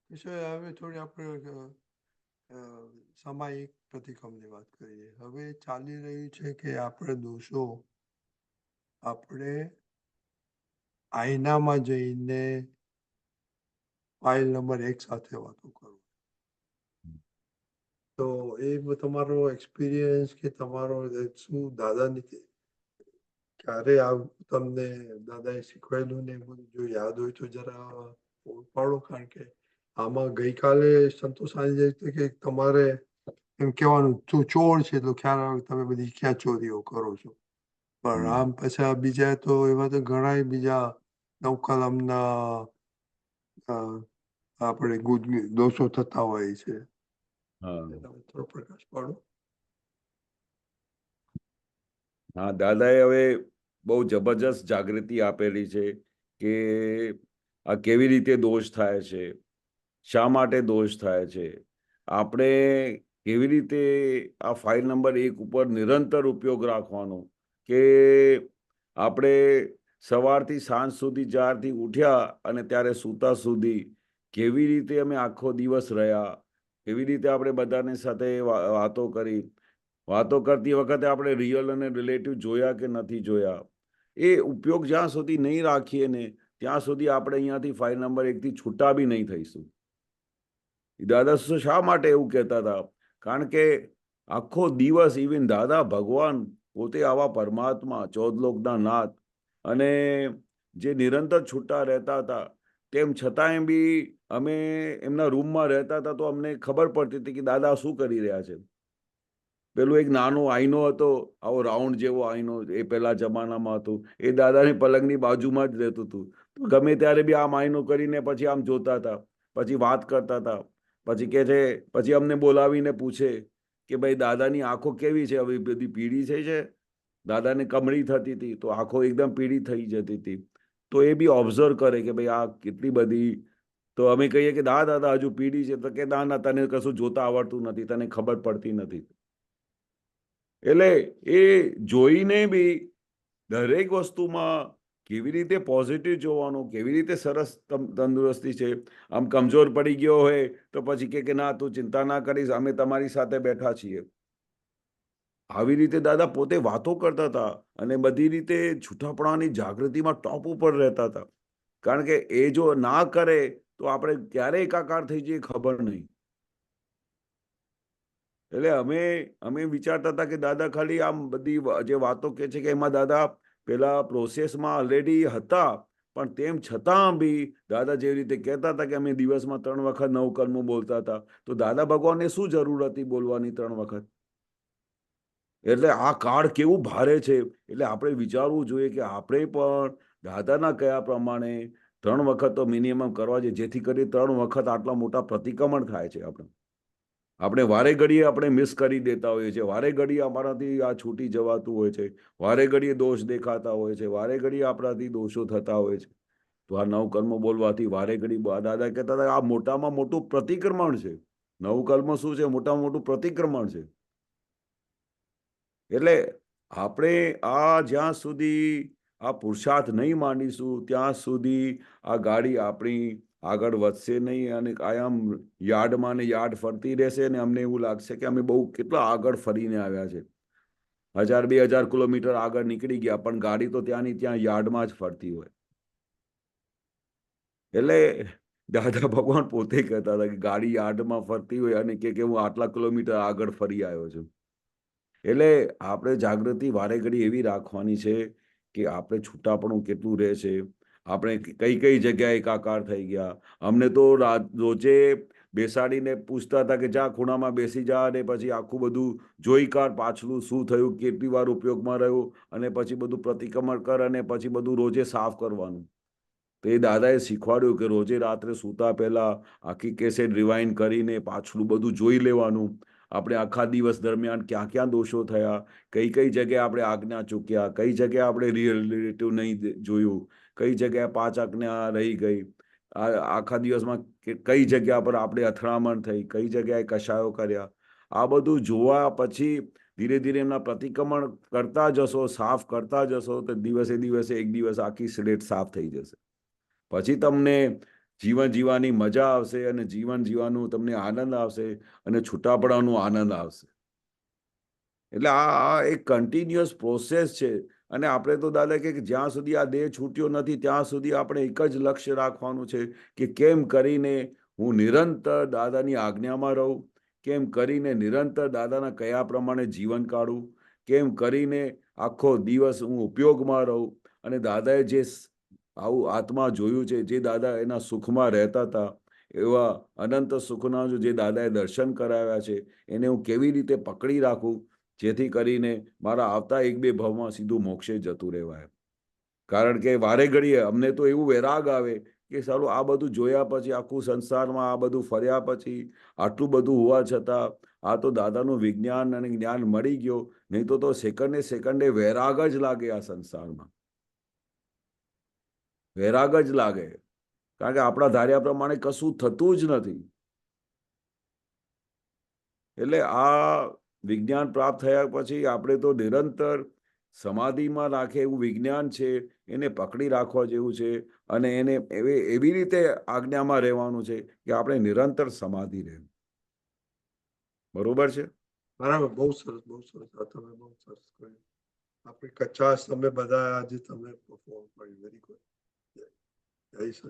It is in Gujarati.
હવે થોડી આપણે સામાયિક પ્રતિક્રમની વાત કરીએ. હવે ચાલી રહ્યું છે કે આપણે દોષો આપણે આઈનામાં જઈને ફાઇલ નંબર 1 સાથે વાતો કરો. તો એ તમારો એક્સપિરિયન્સ કે તમારો શું દાદાની ક્યારે તમને દાદાએ શીખવાયેલું ને બધું જો યાદ હોય તો જરા પાડો. કારણ કે આમાં ગઈકાલે સંતોષ આવી જાય કે તમારે એમ કહેવાનું તું ચોર છે તો ખ્યાલ આવે તમે બધી ક્યાં ચોરીઓ કરો છો. પણ આમ પછી બીજા તો એવા તો ઘણા બીજા નવકલમના આપણે દોષો થતા હોય છે. થોડો પ્રકાશ પાડો. હા, દાદાએ હવે બહુ જબરજસ્ત જાગૃતિ આપેલી છે કે આ કેવી રીતે દોષ થાય છે, શા માટે દોષ થાય છે, આપણે કેવી રીતે આ ફાઇલ નંબર 1 ઉપર નિરંતર ઉપયોગ રાખવાનો કે આપણે સવારથી સાંજ સુધી જ્યારથી ઉઠ્યા અને ત્યારે સૂતા સુધી કેવી રીતે અમે આખો દિવસ રહ્યા, કેવી રીતે આપણે બધાની સાથે વાતો કરી, વાતો કરતી વખતે આપણે રિયલ અને રિલેટિવ જોયા કે નથી જોયા, એ ઉપયોગ જ્યાં સુધી નહીં રાખીએ ને ત્યાં સુધી આપણે અહીંયાથી ફાઇલ નંબર 1 થી છૂટા બી નહીં થઈશું. દાદા શા માટે એવું કહેતા હતા? કારણ કે આખો દિવસ ઇવન દાદા ભગવાન પોતે આવા પરમાત્મા 14 લોકના નાથ અને જે નિરંતર છૂટા રહેતા હતા, તેમ છતાંય બી અમે એમના રૂમમાં રહેતા હતા તો અમને ખબર પડતી હતી કે દાદા શું કરી રહ્યા છે. પેલું એક નાનો આઈનો હતો, આવો રાઉન્ડ જેવો આઈનો, એ પહેલા જમાનામાં હતું, એ દાદાની પલંગની બાજુમાં જ રહેતું હતું. તો ગમે ત્યારે બી આમ આઈનો કરીને પછી આમ જોતા હતા, પછી વાત કરતા હતા. પછી કે છે, પછી અમને બોલાવીને પૂછે કે ભાઈ દાદાની આંખો કેવી છે, હવે બધી પીળી થઈ છે, દાદાને કમળી થતી હતી તો આંખો એકદમ પીળી થઈ જતી હતી. તો એ બી ઓબ્ઝર્વ કરે કે ભાઈ આ કેટલી બધી. તો અમે કહીએ કે દાદા હજુ પીળી છે, તો કે ના તને કશું જોતા આવડતું નથી, તને ખબર પડતી નથી. એટલે એ જોઈને બી દરેક વસ્તુમાં કેવી રીતે પોઝિટિવ જોવાનું, કેવી રીતે સરસ તંદુરસ્તી છે. આમ કમજોર પડી ગયો હોય તો પછી કે ના તું ચિંતા ના કરીશ, અમે તમારી સાથે બેઠા છીએ. આવી રીતે દાદા પોતે વાતો કરતા હતા અને બધી રીતે છૂટાપણાની જાગૃતિમાં ટોપ ઉપર રહેતા હતા. કારણ કે એ જો ના કરે તો આપણે ક્યારે એકાકાર થઈ જઈએ ખબર નહીં. એટલે અમે વિચારતા હતા કે દાદા ખાલી આમ બધી જે વાતો કે છે કે એમાં દાદા પેલા પ્રોસેસમાં ઓલરેડી હતા, પણ તેમ છતાં બી દાદા જેવી રીતે કહેતા હતા કે અમે દિવસમાં 3 વખત નવકર્મો બોલતા હતા, તો દાદા ભગવાનને શું જરૂર હતી બોલવાની 3 વખત? એટલે આ કાળ કેવું ભારે છે. એટલે આપણે વિચારવું જોઈએ કે આપણે પણ દાદાના કયા પ્રમાણે 3 વખત તો મિનિમમ કરવા જોઈએ, જેથી કરી 3 વખત આટલા મોટા પ્રતિક્રમણ થાય છે. આપણે વારે ઘડીએ આપણે મિસ કરી દેતા હોઈએ છીએ, વારે ઘડીએ અમારાથી આ છૂટી જવાતું હોય છે, વારે ઘડીએ દોષ દેખાતા હોય છે, વારે ઘડીએ આપણાથી દોષો થતા હોય છે. તો આ નવકર્મ બોલવાથી વારે ઘડી દાદા કહેતા હતા આ મોટામાં મોટું પ્રતિક્રમણ છે. નવકર્મ શું છે? મોટામાં મોટું પ્રતિક્રમણ છે. એટલે આપણે જ્યાં સુધી આ પુરુષાર્થ નહીં માંડીશું ત્યાં સુધી આ ગાડી આપણી આગળ વધશે નહીં અને કાયમ યાર્ડમાં ને યાર્ડ ફરતી રહેશે ને અમને એવું લાગશે કે અમે બહુ કેટલા આગળ ફરીને આવ્યા છે. 1000-2000 કિલોમીટર આગળ નીકળી ગયા પણ ગાડી તો ત્યાંની ત્યાં યાર્ડમાં જ ફરતી હોય. એટલે દાદા ભગવાન પોતે કહેતા હતા કે ગાડી યાર્ડમાં ફરતી હોય અને કે હું આટલા કિલોમીટર આગળ ફરી આવ્યો છું. એટલે આપણે જાગૃતિ વારે ઘડી એવી રાખવાની છે કે આપણે છૂટાપણું કેટલું રહે છે, આપણે કઈ કઈ જગ્યાએ એકાકાર થઈ ગયા. અમને તો રોજે બેસાડીને પૂછતા હતા કે જા ખૂણામાં બેસી જા અને પછી આખું બધું જોઈ કાઢ પાછલું શું થયું, કેટલી વાર ઉપયોગમાં રહ્યું અને પછી બધું પ્રતિક્રમણ કર અને પછી બધું રોજે સાફ કરવાનું. તો એ દાદાએ શીખવાડ્યું કે રોજે રાત્રે સૂતા પહેલા આખી કેસેટ રિવાઇન્ડ કરીને પાછલું બધું જોઈ લેવાનું. આપણે આખા દિવસ દરમિયાન ક્યાં ક્યાં દોષો થયા, કઈ કઈ જગ્યાએ આપણે આજ્ઞા ચૂક્યા, કઈ જગ્યાએ આપણે રિલેટિવ નહીં જોયું, કઈ જગ્યાએ 5 આજ્ઞા રહી ગઈ, આખા દિવસમાં કઈ જગ્યા પર આપણે અથડામણ થઈ, કઈ જગ્યાએ કશાયો કર્યા. આ બધું જોવા પછી ધીરે ધીરે એમના પ્રતિક્રમણ કરતા જશો, સાફ કરતા જશો તો દિવસે દિવસે એક દિવસ આખી સ્લેટ સાફ થઈ જશે. પછી તમને જીવન જીવવાની મજા આવશે અને જીવન જીવવાનું તમને આનંદ આવશે અને છૂટાપડાનો આનંદ આવશે. એટલે આ એક કન્ટિન્યુઅસ પ્રોસેસ છે. અને આપણે તો દાદા કે જ્યાં સુધી આ દેહ છૂટ્યો નથી ત્યાં સુધી આપણે એક જ લક્ષ્ય રાખવાનું છે કે કેમ કરીને હું નિરંતર દાદાની આજ્ઞામાં રહું, કેમ કરીને નિરંતર દાદાના કયા પ્રમાણે જીવન કાઢું, કેમ કરીને આખો દિવસ હું ઉપયોગમાં રહું. અને દાદાએ જે આવું આત્મા જોયું છે, જે દાદા એના સુખમાં રહેતા હતા, એવા અનંત સુખના જે દાદાએ દર્શન કરાવ્યા છે, એને હું કેવી રીતે પકડી રાખું જેથી કરીને મારા આવતા એક બે ભાવમાં સીધું મોક્ષે જતું રહેવાય. કારણ કે વારે ઘડીએ અમને તો એવું વૈરાગ આવે કે સારું આ બધું જોયા પછી, આખું સંસારમાં આ બધું ફર્યા પછી, આટલું બધું હોવા છતાં આ તો દાદાનું વિજ્ઞાન અને જ્ઞાન મળી ગયો, નહીં તો સેકન્ડે સેકન્ડે વૈરાગ જ લાગે આ સંસારમાં. વૈરાગ જ લાગે. કારણ કે આપણા ધાર્યા પ્રમાણે કશું થતું જ નથી. એટલે આ વિજ્ઞાન પ્રાપ્ત થયા પછી આપણે તો નિરંતર સમાધિમાં રાખે એવું વિજ્ઞાન છે, એને પકડી રાખવા જેવું છે. અને એને એવી રીતે આજ્ઞામાં રહેવાનું છે કે આપણે નિરંતર સમાધિ રહે. બરોબર છે? બરાબર, બહુ સરસ, બહુ સરસ. આ તમે બહુ સરસ કહ્યું. આપણી કચાશ તમે બધા આજે તમે પરફોર્મ કર્યું. Very good. જય સચિદાનંદ.